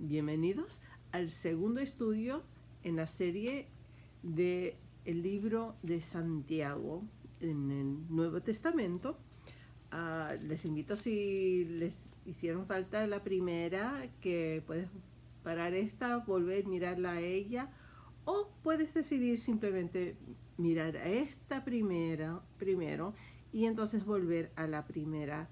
Bienvenidos al segundo estudio en la serie del libro de Santiago en el Nuevo Testamento. Les invito, si les hicieron falta la primera, que puedes parar esta, volver a mirarla a ella, o puedes decidir simplemente mirar a esta primero y entonces volver a la primera.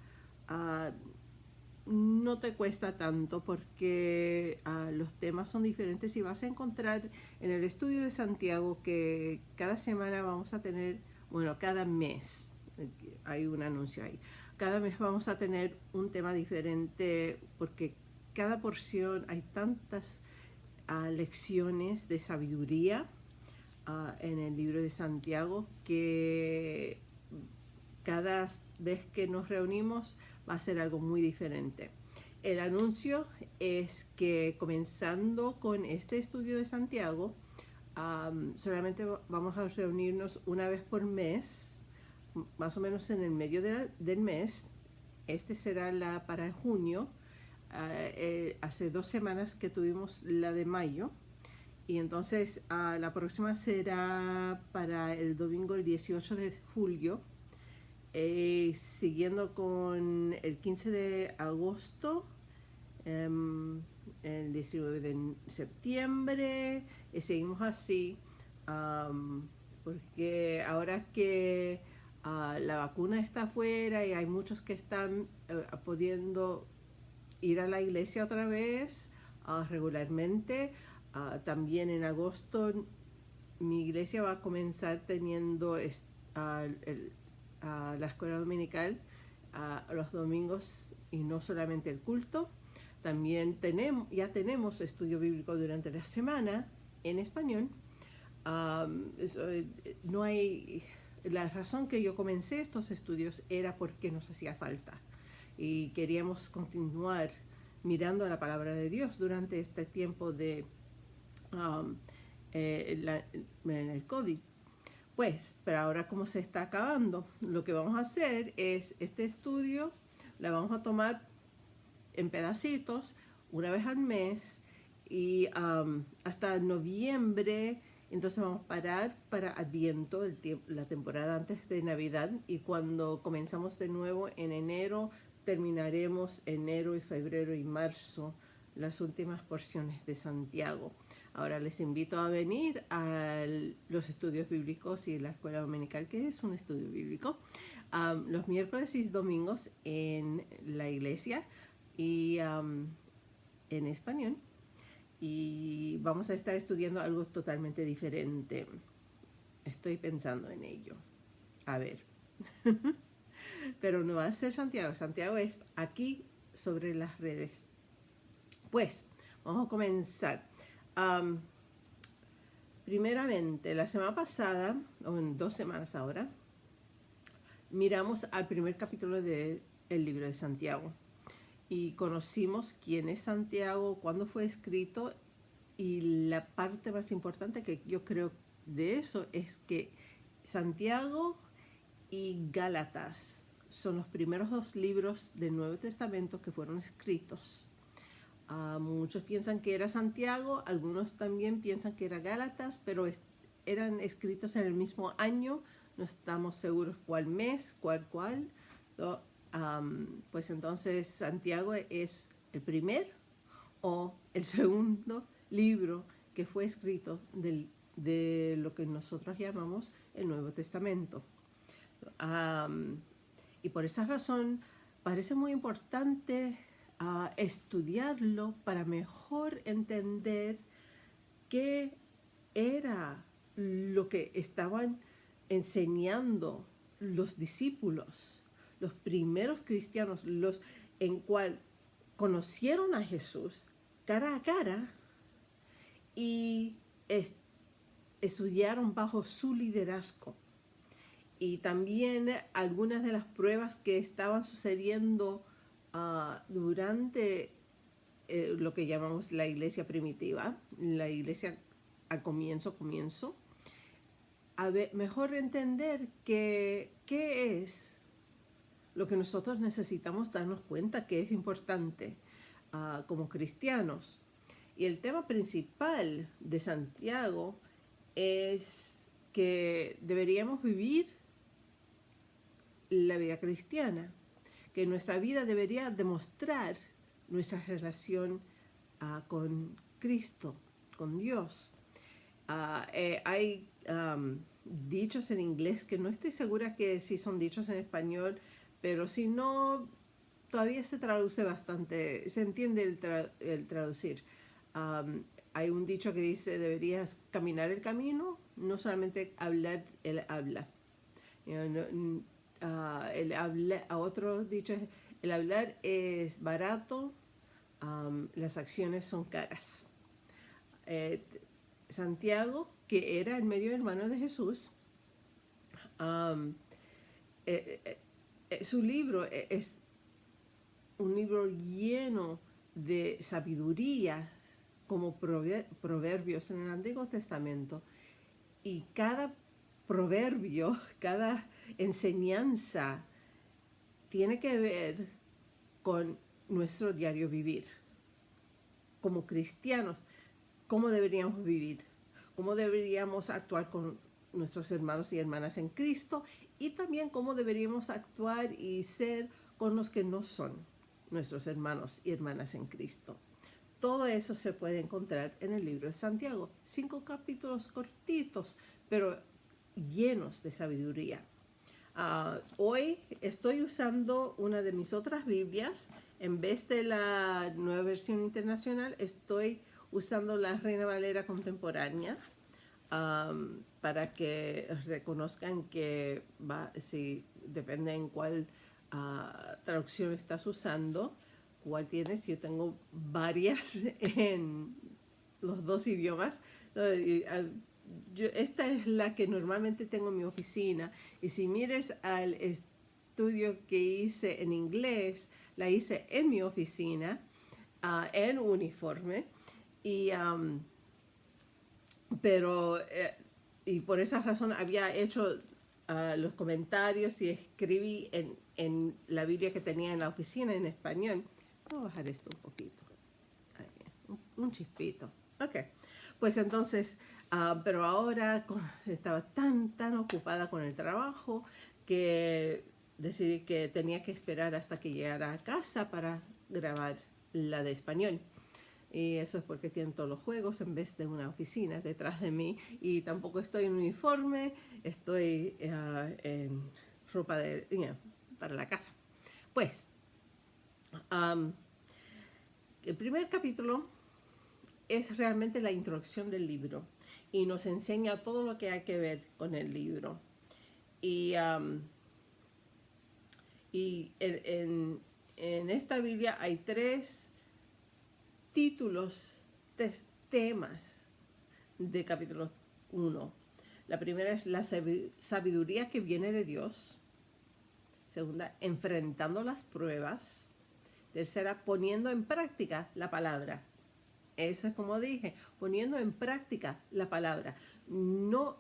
No te cuesta tanto porque los temas son diferentes y vas a encontrar en el estudio de Santiago que cada semana vamos a tener, bueno, cada mes, hay un anuncio ahí, cada mes vamos a tener un tema diferente porque cada porción hay tantas lecciones de sabiduría en el libro de Santiago que cada vez que nos reunimos va a ser algo muy diferente. El anuncio es que comenzando con este estudio de Santiago, solamente vamos a reunirnos una vez por mes, más o menos en el medio del mes. Este será para junio. Hace 2 semanas que tuvimos la de mayo. Y entonces la próxima será para el domingo el 18 de julio. Siguiendo con el 15 de agosto, el 19 de septiembre, seguimos así, porque ahora que la vacuna está afuera y hay muchos que están pudiendo ir a la iglesia otra vez regularmente, también en agosto mi iglesia va a comenzar teniendo la escuela dominical los domingos y no solamente el culto. También ya tenemos estudio bíblico durante la semana en español. No hay, la razón que yo comencé estos estudios era porque nos hacía falta y queríamos continuar mirando a la palabra de Dios durante este tiempo de el COVID. Pues, pero ahora como se está acabando, lo que vamos a hacer es este estudio, la vamos a tomar en pedacitos una vez al mes y hasta noviembre. Entonces vamos a parar para Adviento, la temporada antes de Navidad, y cuando comenzamos de nuevo en enero, terminaremos enero y febrero y marzo, las últimas porciones de Santiago. Ahora les invito a venir a los estudios bíblicos y la escuela dominical, que es un estudio bíblico, los miércoles y domingos en la iglesia y en español. Y vamos a estar estudiando algo totalmente diferente. Estoy pensando en ello. A ver. Pero no va a ser Santiago. Santiago es aquí sobre las redes. Pues, vamos a comenzar. Primeramente, la semana pasada, o en 2 semanas ahora, miramos al primer capítulo del libro de Santiago y conocimos quién es Santiago, cuándo fue escrito, y la parte más importante que yo creo de eso es que Santiago y Gálatas son los primeros 2 libros del Nuevo Testamento que fueron escritos. Muchos piensan que era Santiago, algunos también piensan que era Gálatas, pero eran escritos en el mismo año, no estamos seguros cuál mes, cuál. Pues entonces Santiago es el primer o el segundo libro que fue escrito de lo que nosotros llamamos el Nuevo Testamento. Y por esa razón parece muy importante estudiarlo para mejor entender qué era lo que estaban enseñando los discípulos, los primeros cristianos, los en cual conocieron a Jesús cara a cara y estudiaron bajo su liderazgo. Y también algunas de las pruebas que estaban sucediendo durante lo que llamamos la iglesia primitiva, la iglesia al comienzo, mejor entender qué es lo que nosotros necesitamos darnos cuenta que es importante como cristianos. Y el tema principal de Santiago es que deberíamos vivir la vida cristiana, que nuestra vida debería demostrar nuestra relación con Cristo, con Dios. Hay dichos en inglés que no estoy segura que si son dichos en español, pero si no, todavía se traduce bastante, se entiende el traducir. Hay un dicho que dice, deberías caminar el camino, no solamente hablar el habla. El habla, a otro dicho es, el hablar es barato, las acciones son caras. Santiago, que era el medio hermano de Jesús, su libro es un libro lleno de sabiduría, como proverbios en el Antiguo Testamento, y cada proverbio, cada enseñanza tiene que ver con nuestro diario vivir. Como cristianos, ¿cómo deberíamos vivir? ¿Cómo deberíamos actuar con nuestros hermanos y hermanas en Cristo? Y también cómo deberíamos actuar y ser con los que no son nuestros hermanos y hermanas en Cristo. Todo eso se puede encontrar en el libro de Santiago. 5 capítulos cortitos, pero llenos de sabiduría. Hoy estoy usando una de mis otras Biblias. En vez de la Nueva Versión Internacional, estoy usando la Reina Valera Contemporánea, para que reconozcan que si depende en cuál traducción estás usando, cuál tienes. Yo tengo varias en los dos idiomas. Esta es la que normalmente tengo en mi oficina, y si mires al estudio que hice en inglés, la hice en mi oficina, en uniforme, y y por esa razón había hecho los comentarios y escribí en la Biblia que tenía en la oficina en español. Voy a bajar esto un poquito. Ahí, un chispito. Ok. Pues entonces, pero ahora estaba tan ocupada con el trabajo que decidí que tenía que esperar hasta que llegara a casa para grabar la de español. Y eso es porque tienen todos los juegos en vez de una oficina detrás de mí. Y tampoco estoy en uniforme, estoy en ropa para la casa. Pues, el primer capítulo es realmente la introducción del libro y nos enseña todo lo que hay que ver con el libro. Y en esta Biblia hay 3 títulos, temas de capítulo 1. La primera es la sabiduría que viene de Dios. Segunda, enfrentando las pruebas. Tercera, poniendo en práctica la palabra. Eso es como dije, poniendo en práctica la palabra. No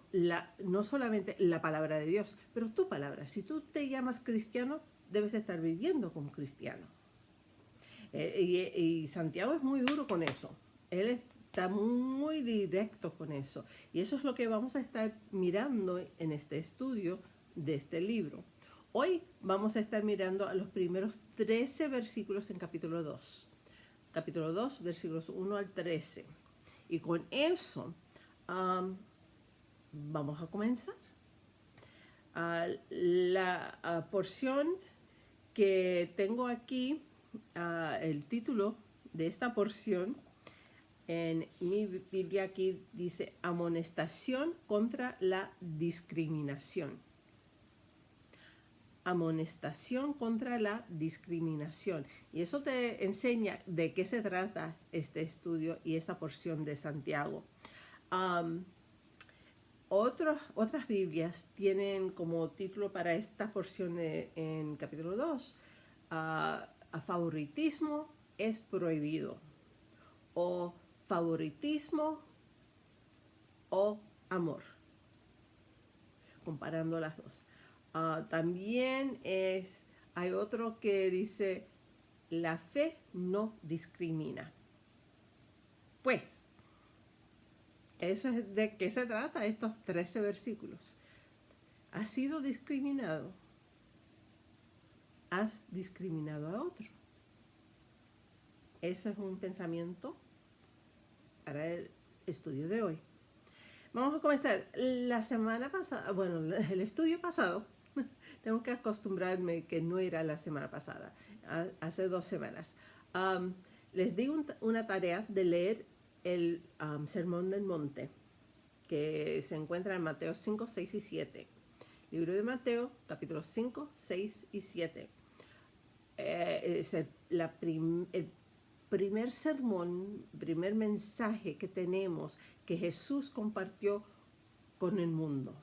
solamente la palabra de Dios, pero tu palabra. Si tú te llamas cristiano, debes estar viviendo como cristiano. Y Santiago es muy duro con eso. Él está muy directo con eso. Y eso es lo que vamos a estar mirando en este estudio de este libro. Hoy vamos a estar mirando a los primeros 13 versículos en capítulo 2. Capítulo 2, versículos 1 al 13. Y con eso vamos a comenzar. La porción que tengo aquí, el título de esta porción en mi Biblia aquí dice amonestación contra la discriminación. Amonestación contra la discriminación. Y eso te enseña de qué se trata este estudio y esta porción de Santiago. Otras Biblias tienen como título para esta porción en capítulo 2, favoritismo es prohibido, o favoritismo o amor, comparando las dos. También hay otro que dice la fe no discrimina. Pues, eso es de qué se trata estos 13 versículos. ¿Has sido discriminado? ¿Has discriminado a otro? Eso es un pensamiento para el estudio de hoy. Vamos a comenzar. La semana pasada, bueno, el estudio pasado, tengo que acostumbrarme que no era la semana pasada, hace 2 semanas. Les di una tarea de leer el Sermón del Monte, que se encuentra en Mateo 5, 6 y 7. Libro de Mateo, capítulos 5, 6 y 7. Es el primer sermón, primer mensaje que tenemos que Jesús compartió con el mundo.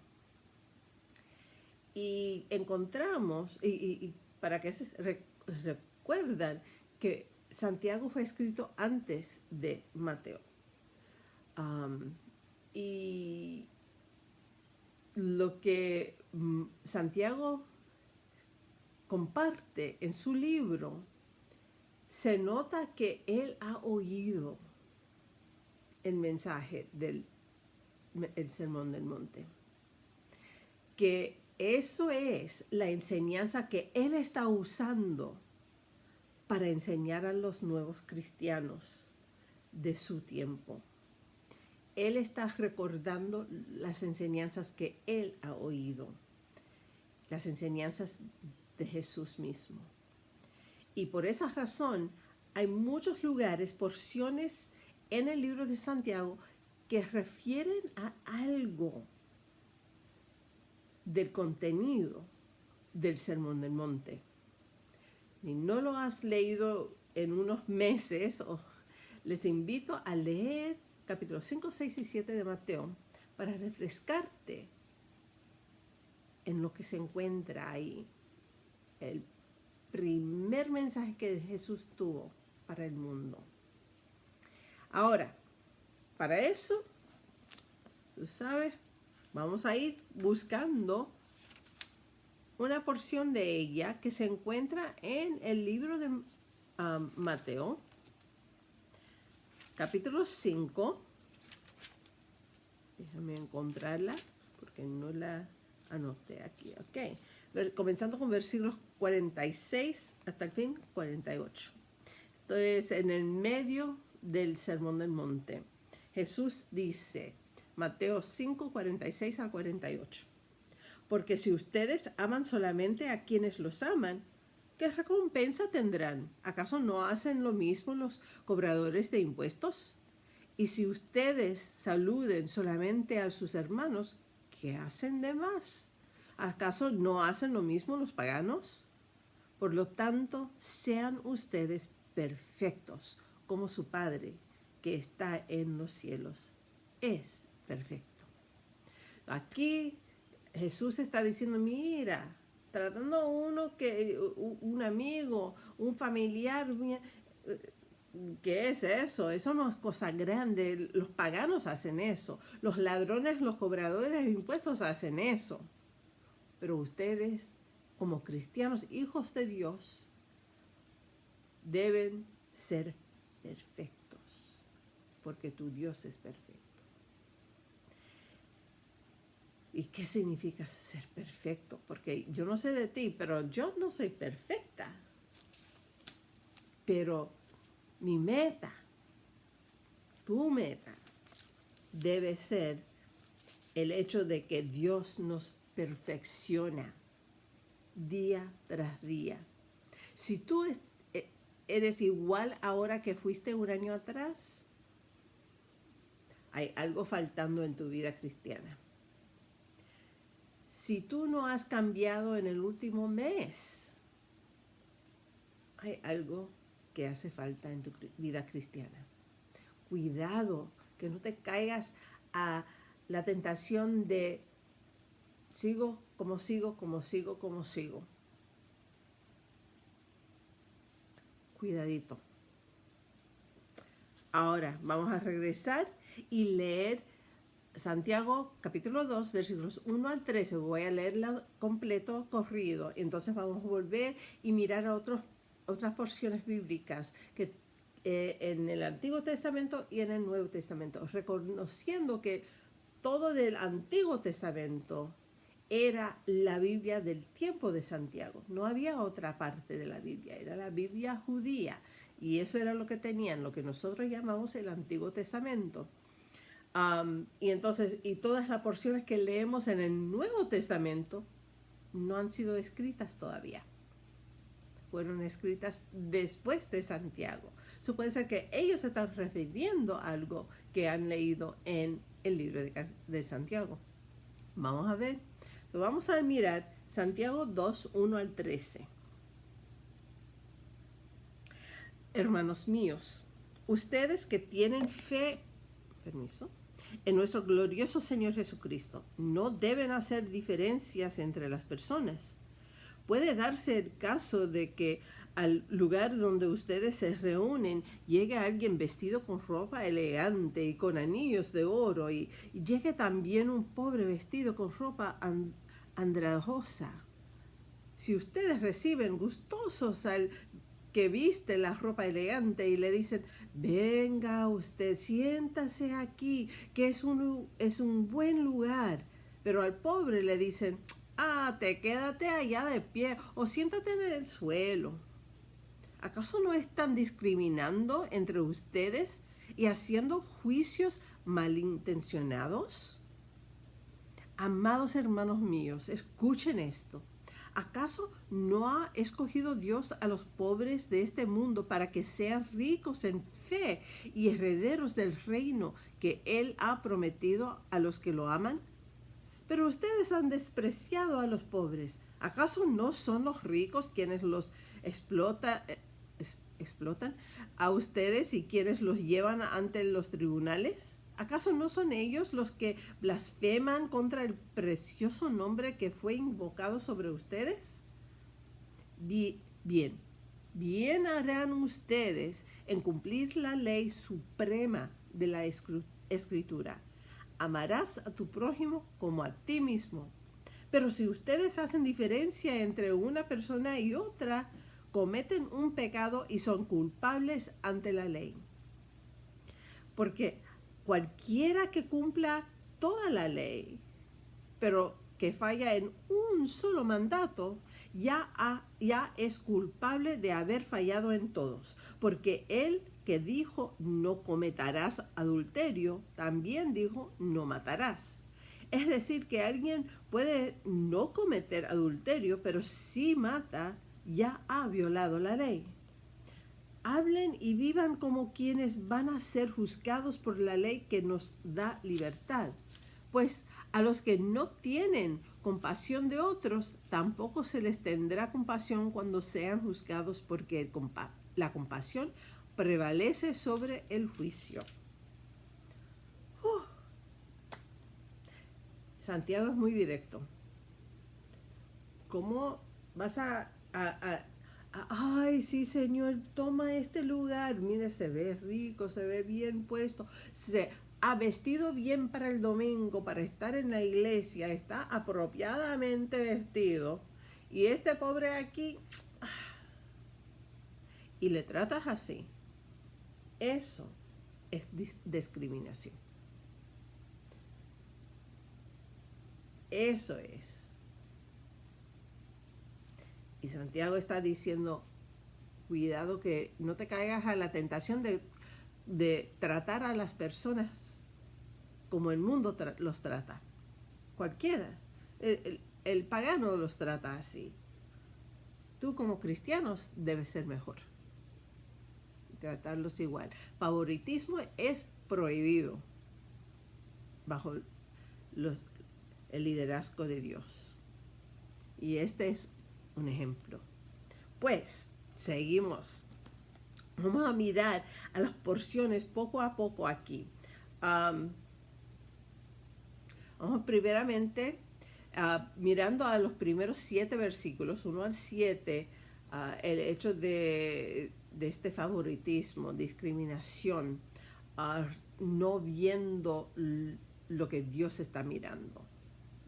Y encontramos, y para que se recuerdan que Santiago fue escrito antes de Mateo. Y lo que Santiago comparte en su libro, se nota que él ha oído el mensaje del Sermón del Monte. Que eso es la enseñanza que él está usando para enseñar a los nuevos cristianos de su tiempo. Él está recordando las enseñanzas que él ha oído, las enseñanzas de Jesús mismo. Y por esa razón hay muchos lugares, porciones en el libro de Santiago que refieren a algo del contenido del Sermón del Monte. Si no lo has leído en unos meses, les invito a leer capítulos 5, 6 y 7 de Mateo para refrescarte en lo que se encuentra ahí. El primer mensaje que Jesús tuvo para el mundo. Ahora, para eso, tú sabes, vamos a ir buscando una porción de ella que se encuentra en el libro de Mateo, capítulo 5. Déjame encontrarla porque no la anoté aquí. Ok. Comenzando con versículos 46 hasta el fin, 48. Esto es en el medio del Sermón del Monte. Jesús dice, Mateo 5, 46 al 48. Porque si ustedes aman solamente a quienes los aman, ¿qué recompensa tendrán? ¿Acaso no hacen lo mismo los cobradores de impuestos? Y si ustedes saluden solamente a sus hermanos, ¿qué hacen de más? ¿Acaso no hacen lo mismo los paganos? Por lo tanto, sean ustedes perfectos, como su Padre que está en los cielos es perfecto. Aquí Jesús está diciendo, mira, tratando a un amigo, un familiar, ¿qué es eso? Eso no es cosa grande. Los paganos hacen eso. Los ladrones, los cobradores de impuestos hacen eso. Pero ustedes, como cristianos, hijos de Dios, deben ser perfectos, porque tu Dios es perfecto. ¿Y qué significa ser perfecto? Porque yo no sé de ti, pero yo no soy perfecta. Pero mi meta, tu meta, debe ser el hecho de que Dios nos perfecciona día tras día. Si tú eres igual ahora que fuiste un año atrás, hay algo faltando en tu vida cristiana. Si tú no has cambiado en el último mes, hay algo que hace falta en tu vida cristiana. Cuidado, que no te caigas a la tentación de sigo como sigo, como sigo, como sigo. Cuidadito. Ahora vamos a regresar y leer Santiago capítulo 2, versículos 1 al 13. Voy a leerlo completo, corrido. Entonces vamos a volver y mirar a otras porciones bíblicas que en el Antiguo Testamento y en el Nuevo Testamento, reconociendo que todo del Antiguo Testamento era la Biblia del tiempo de Santiago. No había otra parte de la Biblia, era la Biblia judía. Y eso era lo que tenían, lo que nosotros llamamos el Antiguo Testamento. Y entonces, y todas las porciones que leemos en el Nuevo Testamento no han sido escritas todavía. Fueron escritas después de Santiago. Eso puede ser que ellos se están refiriendo a algo que han leído en el libro de Santiago. Vamos a ver. Vamos a mirar Santiago 2, 1 al 13. Hermanos míos, ustedes que tienen fe, en nuestro glorioso Señor Jesucristo, no deben hacer diferencias entre las personas. Puede darse el caso de que al lugar donde ustedes se reúnen llegue alguien vestido con ropa elegante y con anillos de oro y llegue también un pobre vestido con ropa andrajosa. Si ustedes reciben gustosos al que viste la ropa elegante y le dicen, venga usted, siéntase aquí, que es un buen lugar, pero al pobre le dicen, quédate allá de pie o siéntate en el suelo. ¿Acaso no están discriminando entre ustedes y haciendo juicios malintencionados? Amados hermanos míos, escuchen esto. ¿Acaso no ha escogido Dios a los pobres de este mundo para que sean ricos en fe y herederos del reino que Él ha prometido a los que lo aman? Pero ustedes han despreciado a los pobres. ¿Acaso no son los ricos quienes los explotan a ustedes y quienes los llevan ante los tribunales? ¿Acaso no son ellos los que blasfeman contra el precioso nombre que fue invocado sobre ustedes? Bien harán ustedes en cumplir la ley suprema de la Escritura. Amarás a tu prójimo como a ti mismo. Pero si ustedes hacen diferencia entre una persona y otra, cometen un pecado y son culpables ante la ley. Porque cualquiera que cumpla toda la ley, pero que falla en un solo mandato, ya es culpable de haber fallado en todos. Porque él que dijo no cometerás adulterio, también dijo no matarás. Es decir, que alguien puede no cometer adulterio, pero si mata, ya ha violado la ley. Hablen y vivan como quienes van a ser juzgados por la ley que nos da libertad. Pues a los que no tienen compasión de otros, tampoco se les tendrá compasión cuando sean juzgados, porque la compasión prevalece sobre el juicio. Santiago es muy directo. ¿Cómo vas ay, sí, Señor, toma este lugar? Mire, se ve rico, se ve bien puesto, se ha vestido bien para el domingo, para estar en la iglesia, está apropiadamente vestido. Y este pobre aquí, y le tratas así. Eso es discriminación. Eso es. Y Santiago está diciendo, cuidado que no te caigas a la tentación de tratar a las personas como el mundo los trata. Cualquiera. El pagano los trata así. Tú como cristianos debes ser mejor. Tratarlos igual. Favoritismo es prohibido bajo el liderazgo de Dios. Y este es un ejemplo. Pues, seguimos. Vamos a mirar a las porciones poco a poco aquí. Vamos primeramente mirando a los primeros 7 versículos, 1 al 7, el hecho de este favoritismo, discriminación, no viendo lo que Dios está mirando.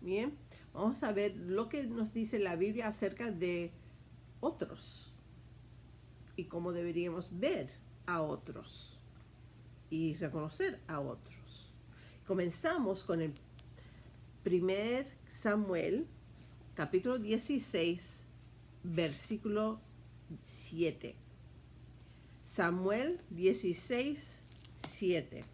Bien, vamos a ver lo que nos dice la Biblia acerca de otros y cómo deberíamos ver a otros y reconocer a otros. Comenzamos con el 1 Samuel, capítulo 16, versículo 7. Samuel 16, 7.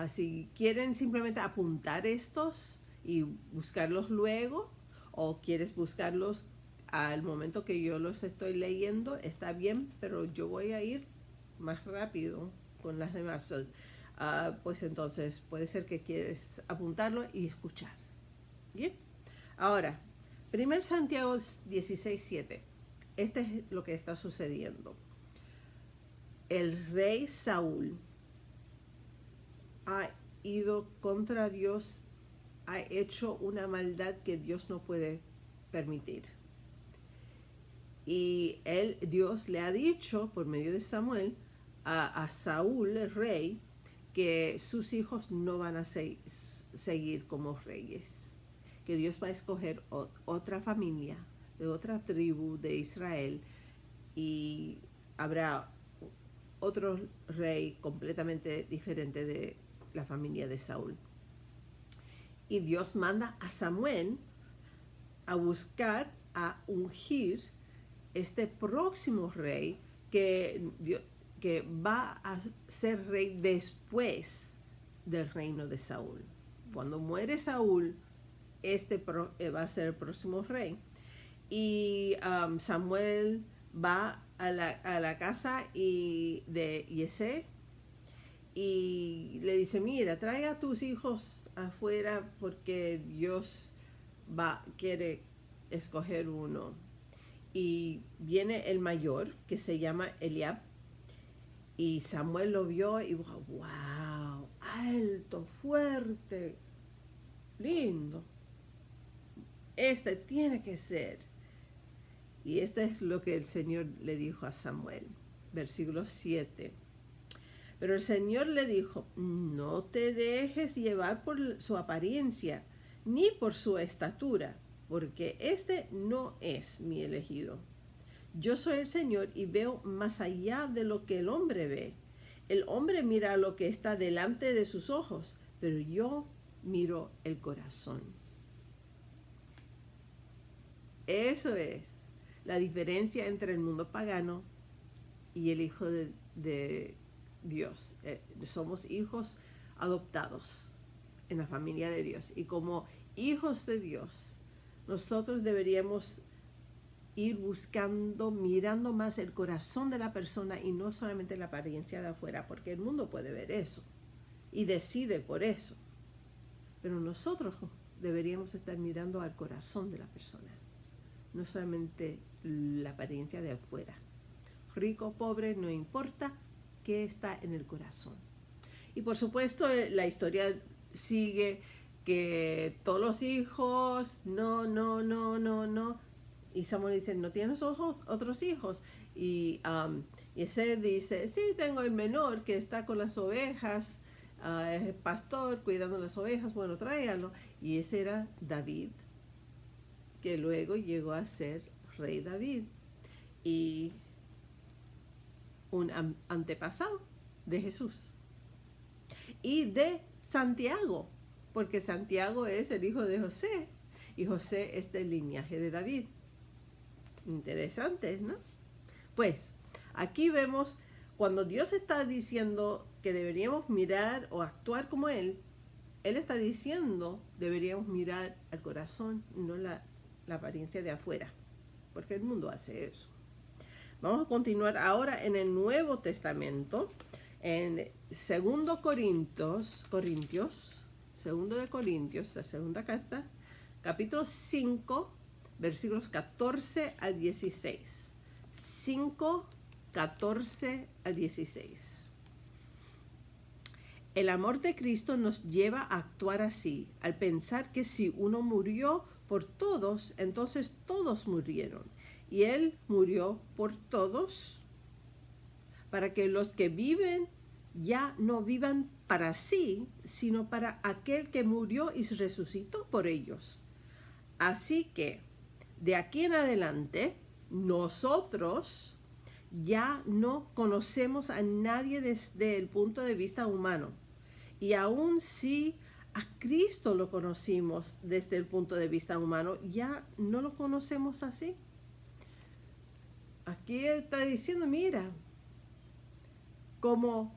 Si quieren simplemente apuntar estos y buscarlos luego, o quieres buscarlos al momento que yo los estoy leyendo, está bien, pero yo voy a ir más rápido con las demás. Pues entonces puede ser que quieres apuntarlo y escuchar. Bien. Ahora, 1 Santiago 16, 7. Este es lo que está sucediendo. El rey Saúl ha ido contra Dios, ha hecho una maldad que Dios no puede permitir. Y Dios le ha dicho por medio de Samuel a Saúl, el rey, que sus hijos no van a seguir como reyes, que Dios va a escoger otra familia de otra tribu de Israel y habrá otro rey completamente diferente de la familia de Saúl. Y Dios manda a Samuel a buscar, a ungir este próximo rey que va a ser rey después del reino de Saúl. Cuando muere Saúl, va a ser el próximo rey. Y Samuel va a la casa de Yesé y le dice, mira, traiga a tus hijos afuera porque Dios quiere escoger uno. Y viene el mayor, que se llama Eliab, y Samuel lo vio y dijo, wow, alto, fuerte, lindo. Este tiene que ser. Y esto es lo que el Señor le dijo a Samuel. Versículo 7. Pero el Señor le dijo, no te dejes llevar por su apariencia, ni por su estatura, porque este no es mi elegido. Yo soy el Señor y veo más allá de lo que el hombre ve. El hombre mira lo que está delante de sus ojos, pero yo miro el corazón. Eso es la diferencia entre el mundo pagano y el Hijo de Dios. Somos hijos adoptados en la familia de Dios. Y como hijos de Dios, nosotros deberíamos ir buscando, mirando más el corazón de la persona y no solamente la apariencia de afuera, porque el mundo puede ver eso y decide por eso. Pero nosotros deberíamos estar mirando al corazón de la persona, no solamente la apariencia de afuera. Rico, pobre, no importa, qué está en el corazón. Y por supuesto la historia sigue que todos los hijos, no. Y Samuel dice, ¿no tienes otros hijos? Y ese dice, sí, tengo el menor que está con las ovejas, es pastor cuidando las ovejas, bueno, tráigalo. Y ese era David, que luego llegó a ser rey David. Y un antepasado de Jesús. Y de Santiago, porque Santiago es el hijo de José, y José es del linaje de David. Interesante, ¿no? Pues aquí vemos cuando Dios está diciendo que deberíamos mirar o actuar como Él está diciendo deberíamos mirar al corazón, no la apariencia de afuera, porque el mundo hace eso. Vamos a continuar ahora en el Nuevo Testamento, en 2 Corintios, la segunda carta, capítulo 5, versículos 14 al 16. 5, 14 al 16. El amor de Cristo nos lleva a actuar así, al pensar que si uno murió por todos, entonces todos murieron. Y Él murió por todos, para que los que viven ya no vivan para sí, sino para aquel que murió y resucitó por ellos. Así que, de aquí en adelante, nosotros ya no conocemos a nadie desde el punto de vista humano. Y aun si a Cristo lo conocimos desde el punto de vista humano, ya no lo conocemos así. Aquí está diciendo, mira, como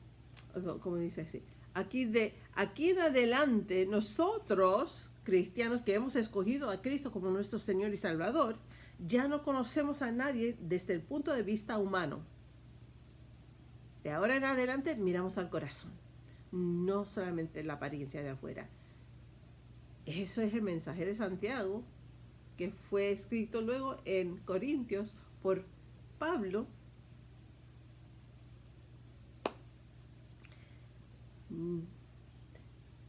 dice así, aquí en adelante nosotros, cristianos que hemos escogido a Cristo como nuestro Señor y Salvador, ya no conocemos a nadie desde el punto de vista humano. De ahora en adelante miramos al corazón, no solamente la apariencia de afuera. Eso es el mensaje de Santiago, que fue escrito luego en Corintios por Pablo.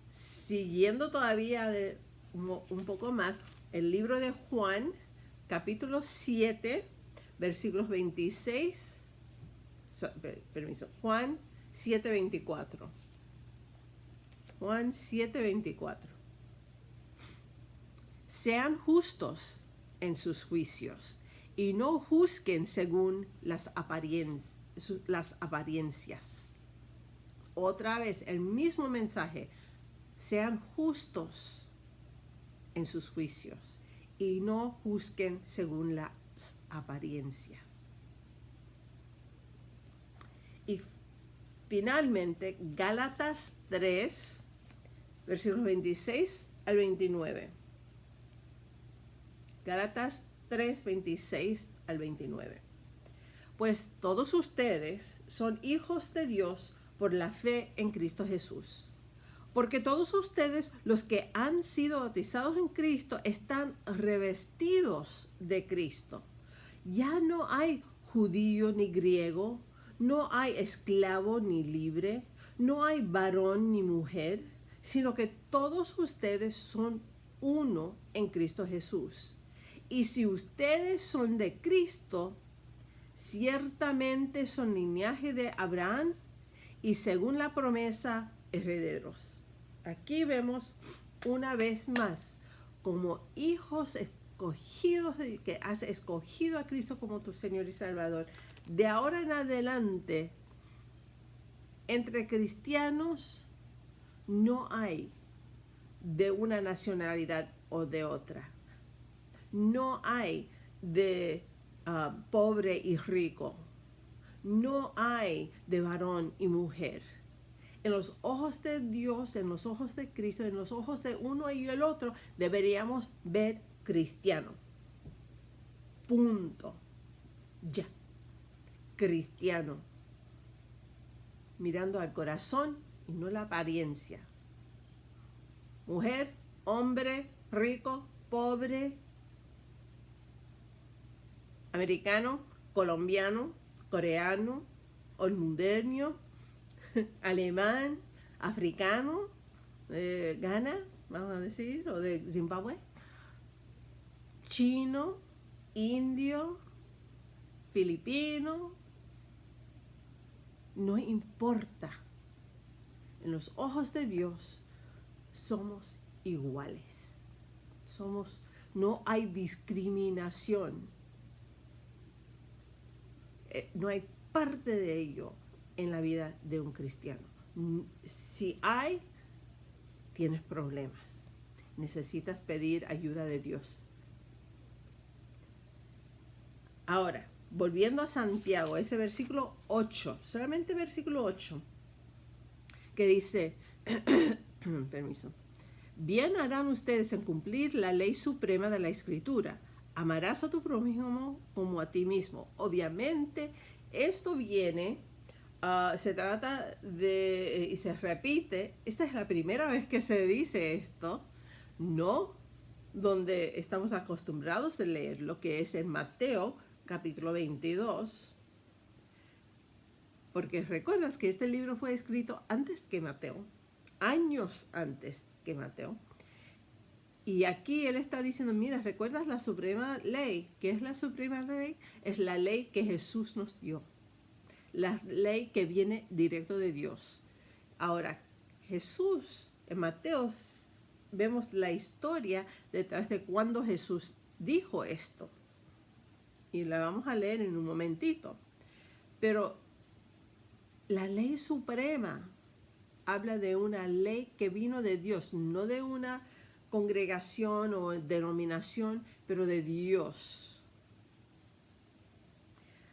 Siguiendo todavía un poco más, el libro de Juan, capítulo 7, versículos 26, Juan 7:24. Juan 7:24. Sean justos en sus juicios y no juzguen según las apariencias. Otra vez, el mismo mensaje. Sean justos en sus juicios y no juzguen según las apariencias. Y finalmente, Gálatas 3, versículos 26 al 29. Gálatas 3, 26 al 29. Pues todos ustedes son hijos de Dios por la fe en Cristo Jesús. Porque todos ustedes, los que han sido bautizados en Cristo, están revestidos de Cristo. Ya no hay judío ni griego, no hay esclavo ni libre, no hay varón ni mujer, sino que todos ustedes son uno en Cristo Jesús. Y si ustedes son de Cristo, ciertamente son linaje de Abraham y según la promesa, herederos. Aquí vemos una vez más como hijos escogidos, que has escogido a Cristo como tu Señor y Salvador. De ahora en adelante, entre cristianos no hay de una nacionalidad o de otra. No hay de pobre y rico. No hay de varón y mujer. En los ojos de Dios, en los ojos de Cristo, en los ojos de uno y el otro, deberíamos ver cristiano. Punto. Ya. Cristiano. Mirando al corazón y no la apariencia. Mujer, hombre, rico, pobre, americano, colombiano, coreano, hondureño, alemán, africano, Ghana, vamos a decir, o de Zimbabue, chino, indio, filipino, no importa. En los ojos de Dios somos iguales. No hay discriminación. No hay parte de ello en la vida de un cristiano. Si hay, tienes problemas. Necesitas pedir ayuda de Dios. Ahora, volviendo a Santiago, ese versículo 8, solamente versículo 8, que dice, permiso, bien harán ustedes en cumplir la ley suprema de la Escritura. Amarás a tu prójimo como a ti mismo. Obviamente, esto viene, se trata de, y se repite, esta es la primera vez que se dice esto, no donde estamos acostumbrados a leer lo que es en Mateo, capítulo 22, porque recuerdas que este libro fue escrito antes que Mateo, años antes que Mateo. Y aquí él está diciendo, mira, ¿recuerdas la suprema ley? ¿Qué es la suprema ley? Es la ley que Jesús nos dio. La ley que viene directo de Dios. Ahora, Jesús, en Mateo, vemos la historia detrás de cuando Jesús dijo esto. Y la vamos a leer en un momentito. Pero la ley suprema habla de una ley que vino de Dios, no de una congregación o denominación, pero de Dios.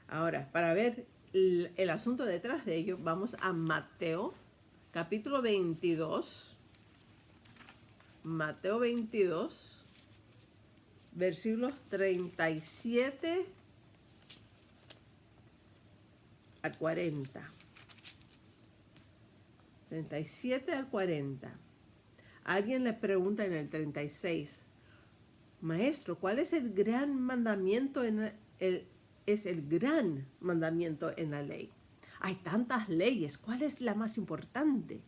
Ahora, para ver el asunto detrás de ello, vamos a Mateo, capítulo 22. Mateo 22, versículos 37 al 40. 37 al 40. Alguien le pregunta en el 36, Maestro, ¿cuál es el gran mandamiento es el gran mandamiento en la ley? Hay tantas leyes, ¿cuál es la más importante?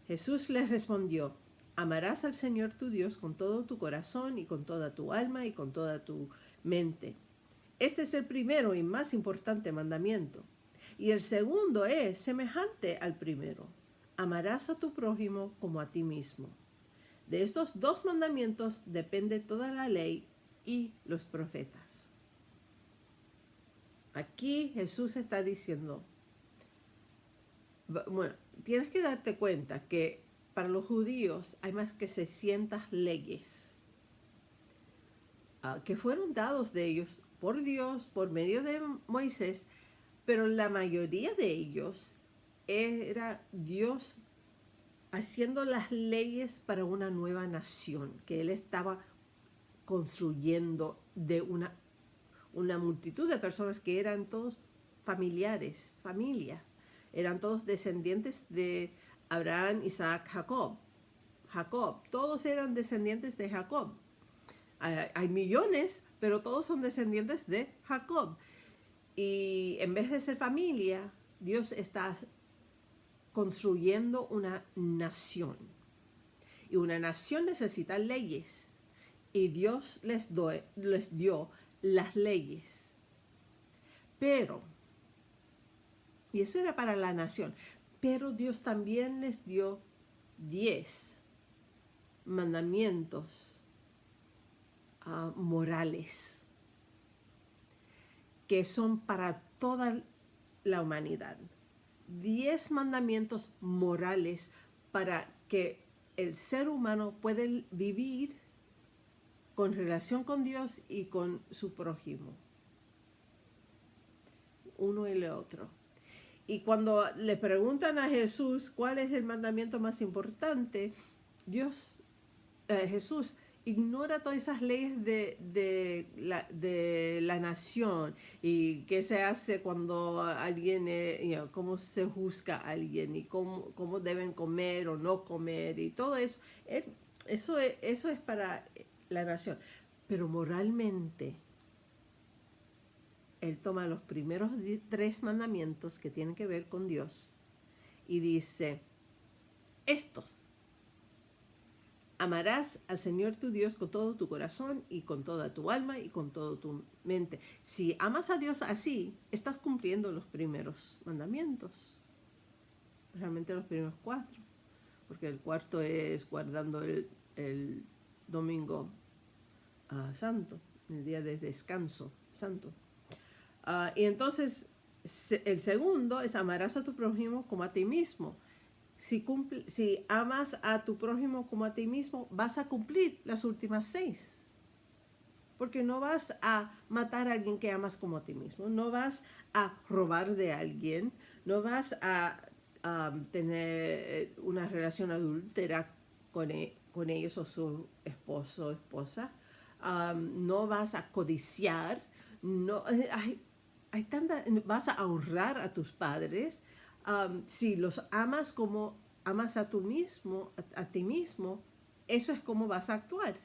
Jesús les respondió, amarás al Señor tu Dios con todo tu corazón y con toda tu alma y con toda tu mente. Este es el primero y más importante mandamiento. Y el segundo es semejante al primero. Amarás a tu prójimo como a ti mismo. De estos dos mandamientos depende toda la ley y los profetas. Aquí Jesús está diciendo, bueno, tienes que darte cuenta que para los judíos hay más que 600 leyes que fueron dados de ellos por Dios, por medio de Moisés, pero la mayoría de ellos era Dios haciendo las leyes para una nueva nación que él estaba construyendo de una multitud de personas que eran todos familiares, familia. Eran todos descendientes de Abraham, Isaac, Jacob. Todos eran descendientes de Jacob. Hay millones, pero todos son descendientes de Jacob. Y en vez de ser familia, Dios está construyendo una nación. Y una nación necesita leyes. Y Dios les dio las leyes. Pero, y eso era para la nación, pero Dios también les dio 10 mandamientos morales que son para toda la humanidad. 10 mandamientos morales para que el ser humano pueda vivir con relación con Dios y con su prójimo. Uno y el otro. Y cuando le preguntan a Jesús cuál es el mandamiento más importante, Jesús ignora todas esas leyes de la nación y qué se hace cuando alguien, cómo se juzga a alguien y cómo deben comer o no comer y todo eso. Eso es para la nación. Pero moralmente, él toma los primeros 3 mandamientos que tienen que ver con Dios y dice, estos. Amarás al Señor tu Dios con todo tu corazón y con toda tu alma y con toda tu mente. Si amas a Dios así, estás cumpliendo los primeros mandamientos. Realmente los primeros 4. Porque el cuarto es guardando el domingo santo, el día de descanso santo. Y entonces el segundo es amarás a tu prójimo como a ti mismo. Si amas a tu prójimo como a ti mismo, vas a cumplir las últimas 6. Porque no vas a matar a alguien que amas como a ti mismo, no vas a robar de alguien, no vas a tener una relación adúltera con ellos o su esposo o esposa, no vas a codiciar, no, vas a honrar a tus padres. Si los amas como amas a ti mismo, eso es como vas a actuar.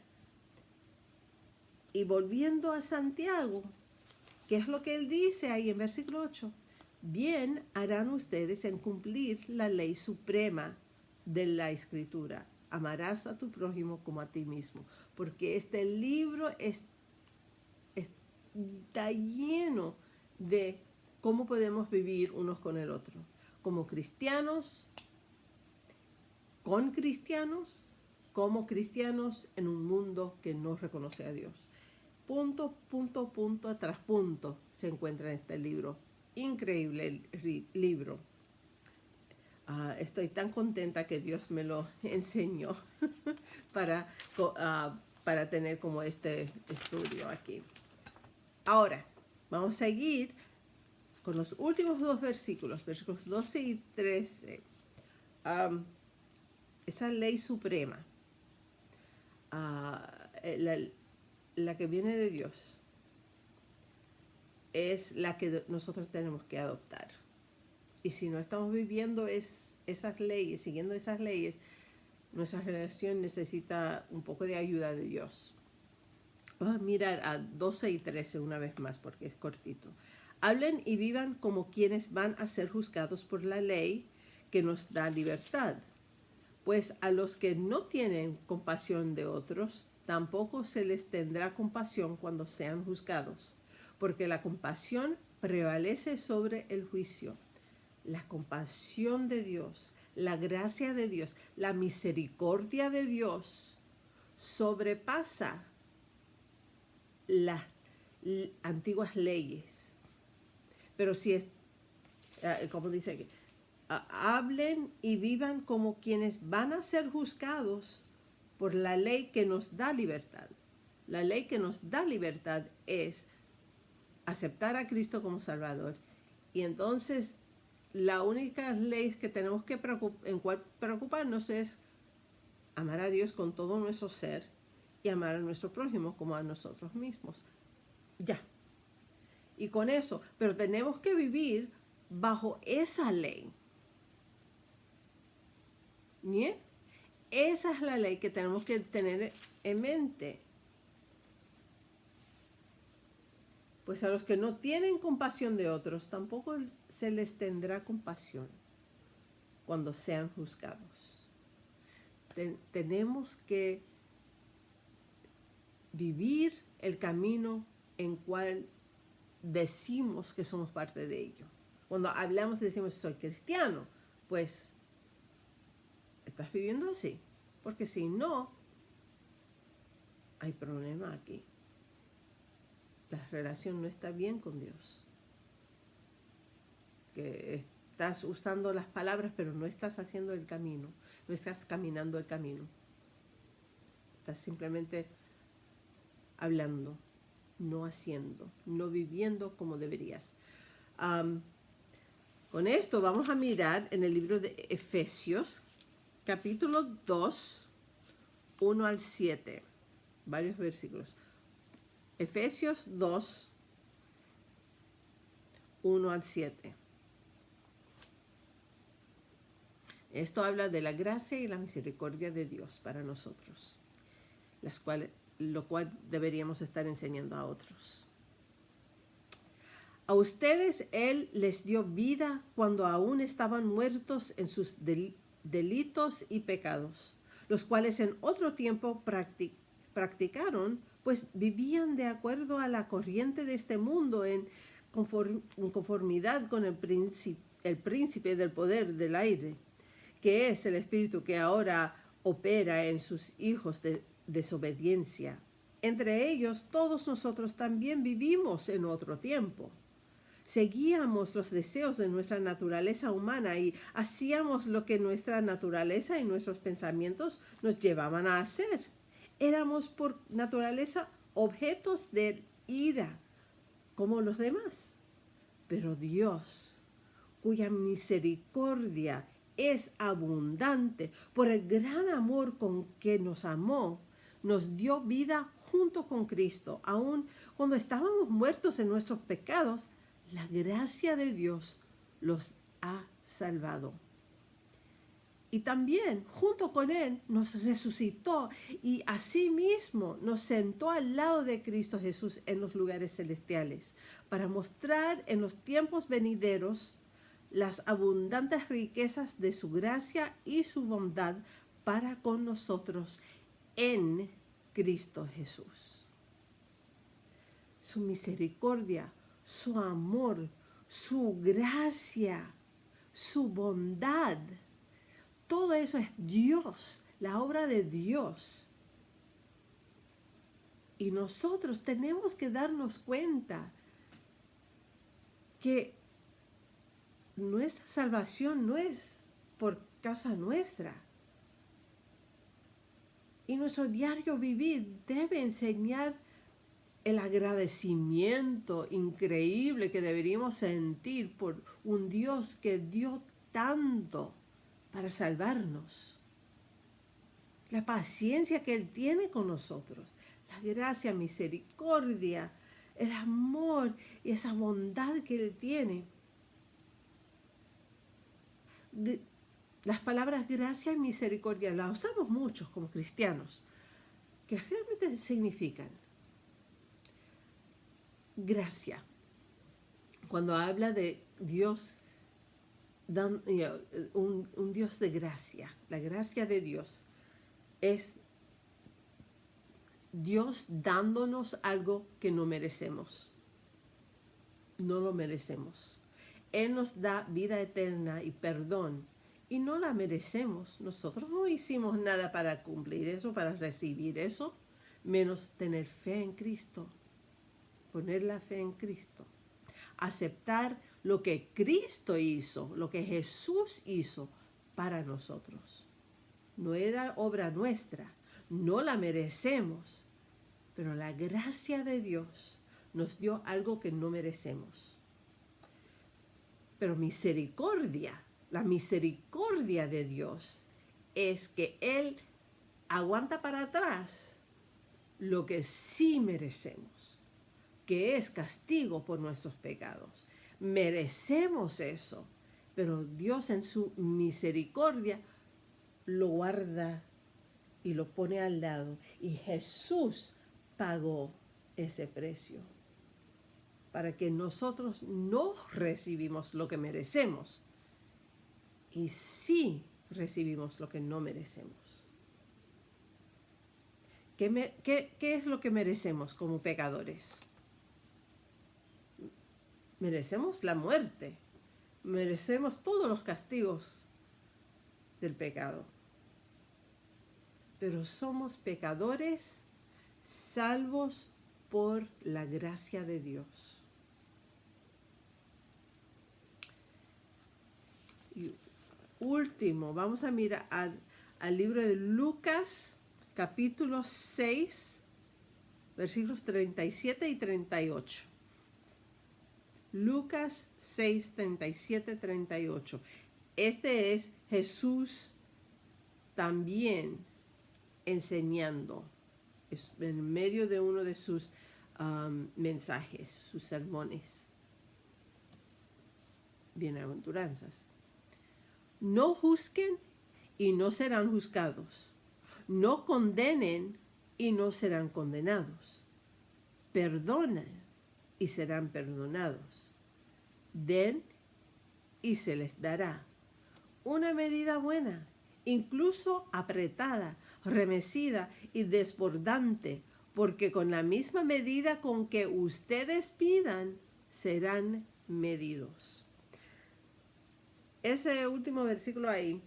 Y volviendo a Santiago, ¿qué es lo que él dice ahí en versículo 8? Bien harán ustedes en cumplir la ley suprema de la Escritura. Amarás a tu prójimo como a ti mismo. Porque este libro está lleno de cómo podemos vivir unos con el otro. Como cristianos, con cristianos, como cristianos en un mundo que no reconoce a Dios. punto tras punto se encuentra en este libro. Increíble el libro. Estoy tan contenta que Dios me lo enseñó para, para tener como este estudio aquí. Ahora, vamos a seguir con los últimos dos versículos, versículos 12 y 13. Esa ley suprema, la que viene de Dios, es la que nosotros tenemos que adoptar. Y si no estamos viviendo esas leyes, siguiendo esas leyes, nuestra relación necesita un poco de ayuda de Dios. Vamos a mirar a 12 y 13 una vez más porque es cortito. Hablen y vivan como quienes van a ser juzgados por la ley que nos da libertad. Pues a los que no tienen compasión de otros, tampoco se les tendrá compasión cuando sean juzgados, porque la compasión prevalece sobre el juicio. La compasión de Dios, la gracia de Dios, la misericordia de Dios sobrepasa las antiguas leyes. Pero si es, como dice aquí, hablen y vivan como quienes van a ser juzgados por la ley que nos da libertad. La ley que nos da libertad es aceptar a Cristo como Salvador. Y entonces la única ley que tenemos que preocuparnos es amar a Dios con todo nuestro ser y amar a nuestro prójimo como a nosotros mismos. Ya. Y con eso, pero tenemos que vivir bajo esa ley. ¿Bien? Esa es la ley que tenemos que tener en mente. Pues a los que no tienen compasión de otros, tampoco se les tendrá compasión cuando sean juzgados. Tenemos que vivir el camino en cual decimos que somos parte de ello. Cuando hablamos y decimos soy cristiano, pues estás viviendo así, porque si no, hay problema aquí. La relación no está bien con Dios. Que estás usando las palabras, pero no estás haciendo el camino, no estás caminando el camino. Estás simplemente hablando, no haciendo, no viviendo como deberías. Con esto vamos a mirar en el libro de Efesios, capítulo 2, 1 al 7, varios versículos. Efesios 2, 1 al 7. Esto habla de la gracia y la misericordia de Dios para nosotros, lo cual deberíamos estar enseñando a otros. A ustedes Él les dio vida cuando aún estaban muertos en sus delitos y pecados, los cuales en otro tiempo practicaron, pues vivían de acuerdo a la corriente de este mundo en conformidad con el príncipe del poder del aire, que es el espíritu que ahora opera en sus hijos de desobediencia. Entre ellos todos nosotros también vivimos en otro tiempo. Seguíamos los deseos de nuestra naturaleza humana y hacíamos lo que nuestra naturaleza y nuestros pensamientos nos llevaban a hacer. Éramos por naturaleza objetos de ira, como los demás. Pero Dios, cuya misericordia es abundante, por el gran amor con que nos amó, nos dio vida junto con Cristo. Aun cuando estábamos muertos en nuestros pecados, la gracia de Dios los ha salvado. Y también, junto con Él, nos resucitó y asimismo nos sentó al lado de Cristo Jesús en los lugares celestiales, para mostrar en los tiempos venideros las abundantes riquezas de su gracia y su bondad para con nosotros en Cristo Jesús. Su misericordia, su amor, su gracia, su bondad, todo eso es Dios, la obra de Dios. Y nosotros tenemos que darnos cuenta que nuestra salvación no es por causa nuestra. Y nuestro diario vivir debe enseñar el agradecimiento increíble que deberíamos sentir por un Dios que dio tanto para salvarnos. La paciencia que Él tiene con nosotros, la gracia, misericordia, el amor y esa bondad que Él tiene. Las palabras gracia y misericordia las usamos muchos como cristianos, que realmente significan gracia. Cuando habla de Dios, un Dios de gracia, la gracia de Dios es Dios dándonos algo que no merecemos. No lo merecemos. Él nos da vida eterna y perdón y no la merecemos. Nosotros no hicimos nada para cumplir eso, para recibir eso, menos tener fe en Cristo, poner la fe en Cristo, aceptar lo que Cristo hizo, lo que Jesús hizo para nosotros. No era obra nuestra, no la merecemos, pero la gracia de Dios nos dio algo que no merecemos. Pero misericordia, la misericordia de Dios es que Él aguanta para atrás lo que sí merecemos, que es castigo por nuestros pecados. Merecemos eso, pero Dios en su misericordia lo guarda y lo pone al lado. Y Jesús pagó ese precio para que nosotros no recibimos lo que merecemos y sí recibimos lo que no merecemos. ¿Qué es lo que merecemos como pecadores? Merecemos la muerte, merecemos todos los castigos del pecado. Pero somos pecadores salvos por la gracia de Dios. Y último, vamos a mirar al libro de Lucas, capítulo 6, versículos 37 y 38. Lucas 6, 37, 38. Este es Jesús también enseñando en medio de uno de sus mensajes, sus sermones, bienaventuranzas. No juzguen y no serán juzgados. No condenen y no serán condenados. Perdonen y serán perdonados. Den y se les dará. Una medida buena, incluso apretada, remecida y desbordante, porque con la misma medida con que ustedes pidan, serán medidos. Ese último versículo ahí,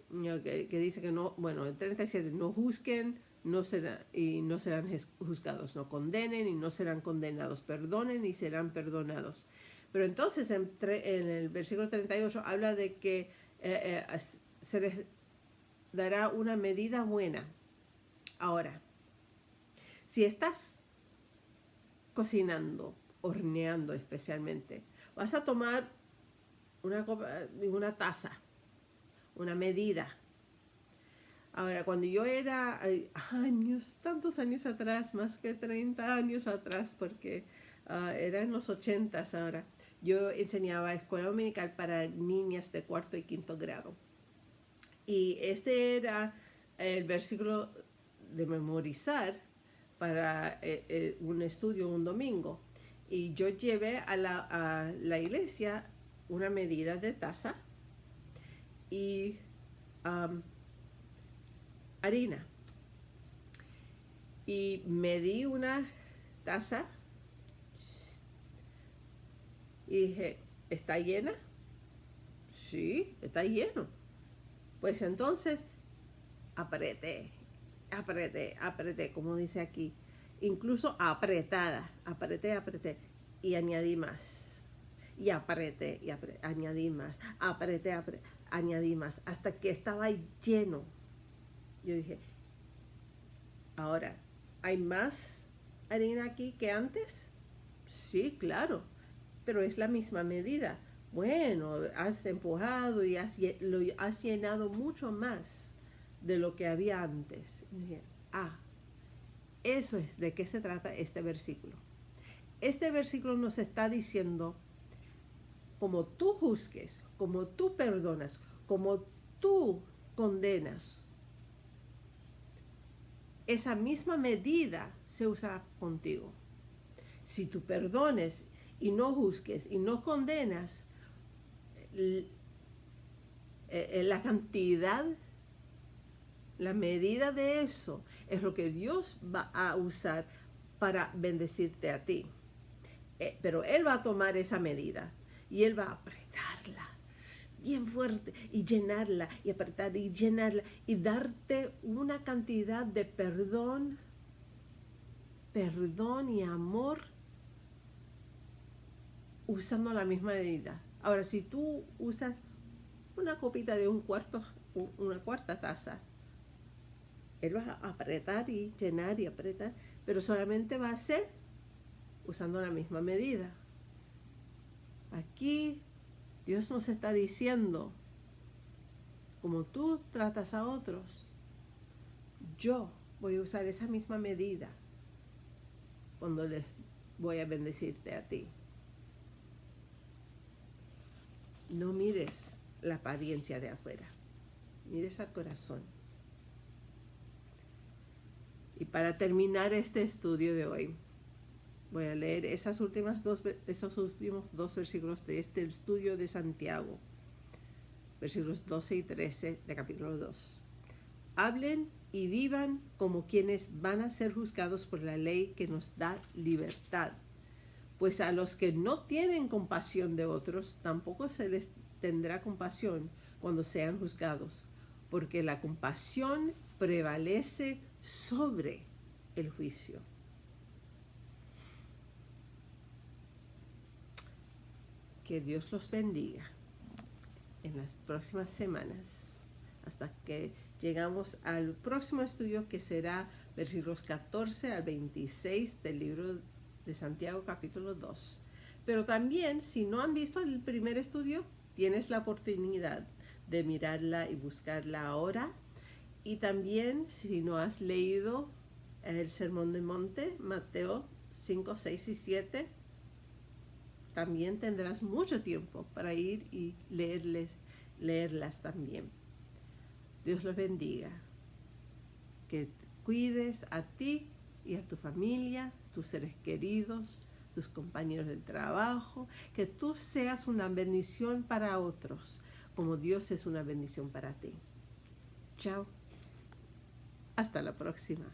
que dice que no, bueno, el 37, no juzguen no serán juzgados, no condenen y no serán condenados, perdonen y serán perdonados. Pero entonces en el versículo 38 habla de que se les dará una medida buena. Ahora, si estás cocinando, horneando especialmente, vas a tomar una taza, una medida. Ahora, cuando yo era tantos años atrás, más que 30 años atrás, porque era en los 80s ahora, yo enseñaba escuela dominical para niñas de 4º y 5º grado. Y este era el versículo de memorizar para un estudio un domingo. Y yo llevé a la iglesia una medida de taza y harina. Y medí una taza y dije, ¿está llena? Sí, está lleno. Pues entonces apreté, como dice aquí. incluso apretada, apreté y añadí más. Y apreté, añadí más, apreté, añadí más, hasta que estaba lleno. Yo dije, ahora, ¿hay más harina aquí que antes? Sí, claro, pero es la misma medida. Bueno, has empujado y lo has llenado mucho más de lo que había antes. Y dije, eso es de qué se trata este versículo. Este versículo nos está diciendo, como tú juzgues, como tú perdonas, como tú condenas, esa misma medida se usa contigo. Si tú perdones y no juzgues y no condenas, la cantidad, la medida de eso es lo que Dios va a usar para bendecirte a ti. Pero Él va a tomar esa medida y Él va a apretarla bien fuerte y llenarla y apretar y llenarla y darte una cantidad de perdón y amor usando la misma medida. Ahora, si tú usas una copita de una cuarta taza, Él va a apretar y llenar y apretar, pero solamente va a ser usando la misma medida. Aquí Dios nos está diciendo, como tú tratas a otros, yo voy a usar esa misma medida cuando les voy a bendecirte a ti. No mires la apariencia de afuera, mires al corazón. Y para terminar este estudio de hoy, voy a leer esos últimos dos versículos de este estudio de Santiago, versículos 12 y 13 de capítulo 2. Hablen y vivan como quienes van a ser juzgados por la ley que nos da libertad. Pues a los que no tienen compasión de otros, tampoco se les tendrá compasión cuando sean juzgados, porque la compasión prevalece sobre el juicio. Que Dios los bendiga en las próximas semanas, hasta que llegamos al próximo estudio, que será versículos 14 al 26 del libro de Santiago capítulo 2. Pero también, si no han visto el primer estudio, tienes la oportunidad de mirarla y buscarla ahora. Y también, si no has leído el Sermón del Monte, Mateo 5, 6 y 7, también tendrás mucho tiempo para ir y leerlas también. Dios los bendiga. Que cuides a ti y a tu familia, tus seres queridos, tus compañeros del trabajo, que tú seas una bendición para otros, como Dios es una bendición para ti. Chao. Hasta la próxima.